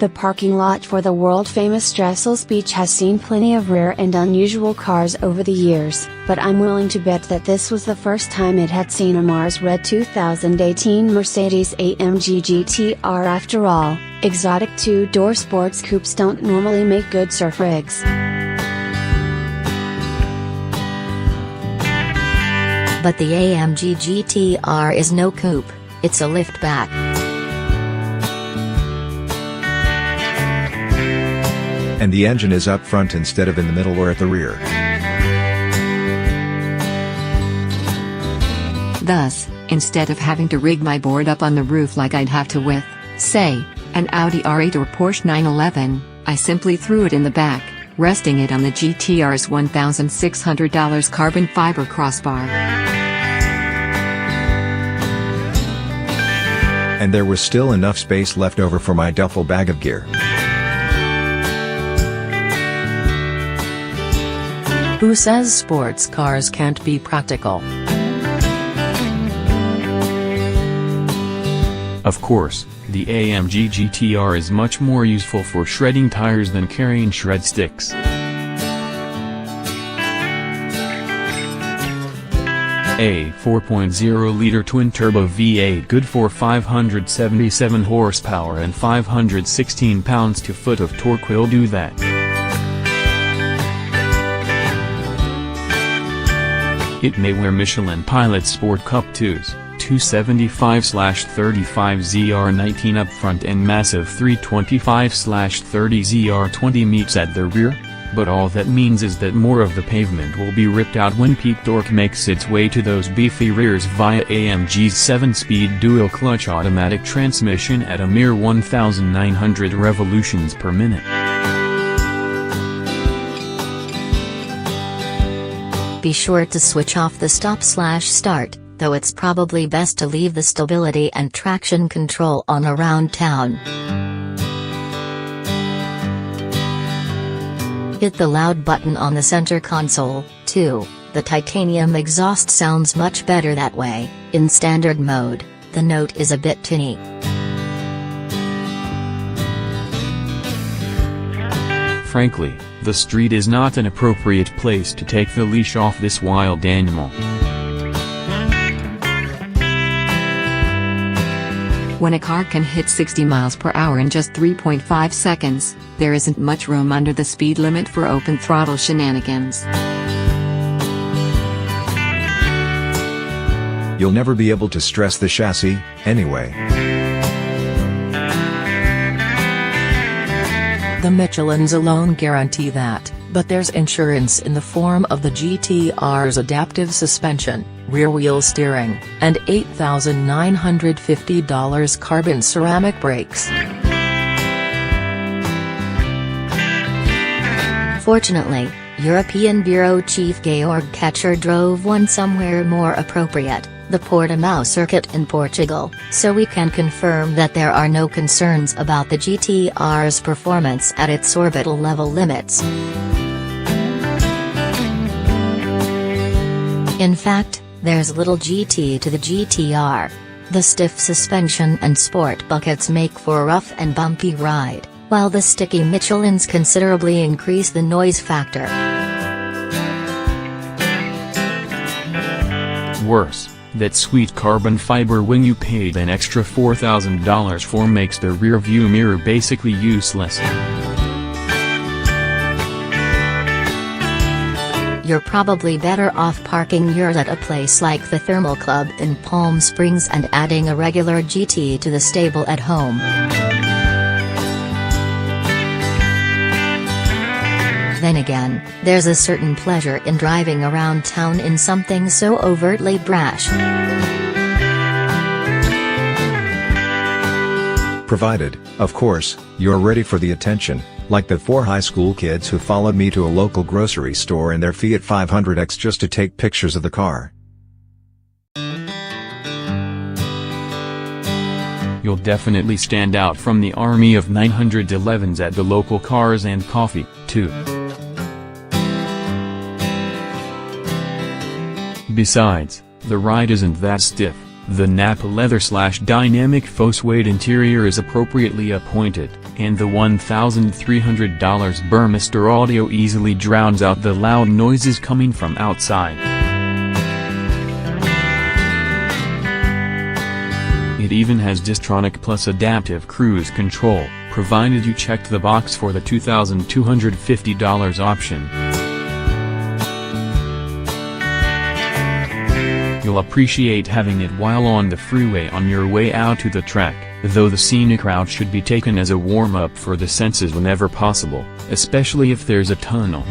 The parking lot for the world-famous Trestles beach has seen plenty of rare and unusual cars over the years, but I'm willing to bet that this was the first time it had seen a Mars Red 2018 Mercedes-AMG GT R. After all, exotic two-door sports coupes don't normally make good surf rigs. But the AMG GT R is no coupe, it's a liftback. And the engine is up front instead of in the middle or at the rear. Thus, instead of having to rig my board up on the roof like I'd have to with, say, an Audi R8 or Porsche 911, I simply threw it in the back, resting it on the GTR's $1,600 carbon fiber crossbar. And there was still enough space left over for my duffel bag of gear. Who says sports cars can't be practical? Of course, the AMG GT R is much more useful for shredding tires than carrying shred sticks. A 4.0-liter twin-turbo V8 good for 577 horsepower and 516 pounds-to-foot of torque will do that. It may wear Michelin Pilot Sport Cup 2's 275/35ZR19 up front and massive 325/30ZR20 meets at the rear, but all that means is that more of the pavement will be ripped out when peak torque makes its way to those beefy rears via AMG's 7-speed dual-clutch automatic transmission at a mere 1,900 revolutions per minute. Be sure to switch off the stop/start, though it's probably best to leave the stability and traction control on around town. Hit the loud button on the center console, too. The titanium exhaust sounds much better that way. In standard mode, the note is a bit tinny. Frankly, the street is not an appropriate place to take the leash off this wild animal. When a car can hit 60 miles per hour in just 3.5 seconds, there isn't much room under the speed limit for open throttle shenanigans. You'll never be able to stress the chassis, anyway. The Michelins alone guarantee that, but there's insurance in the form of the GTR's adaptive suspension, rear-wheel steering, and $8,950 carbon ceramic brakes. Fortunately, European Bureau Chief Georg Ketcher drove one somewhere more appropriate, the Portimao circuit in Portugal, so we can confirm that there are no concerns about the GTR's performance at its orbital level limits. In fact, there's little GT to the GTR. The stiff suspension and sport buckets make for a rough and bumpy ride, while the sticky Michelins considerably increase the noise factor. Worse, that sweet carbon fiber wing you paid an extra $4,000 for makes the rear view mirror basically useless. You're probably better off parking yours at a place like the Thermal Club in Palm Springs and adding a regular GT to the stable at home. Then again, there's a certain pleasure in driving around town in something so overtly brash. Provided, of course, you're ready for the attention, like the 4 high school kids who followed me to a local grocery store in their Fiat 500X just to take pictures of the car. You'll definitely stand out from the army of 911s at the local Cars and Coffee, too. Besides, the ride isn't that stiff. The Nappa leather/dynamic faux suede interior is appropriately appointed, and the $1,300 Burmester audio easily drowns out the loud noises coming from outside. It even has Distronic Plus adaptive cruise control, provided you checked the box for the $2,250 option. You'll appreciate having it while on the freeway on your way out to the trek, though the scenic route should be taken as a warm-up for the senses whenever possible, especially if there's a tunnel.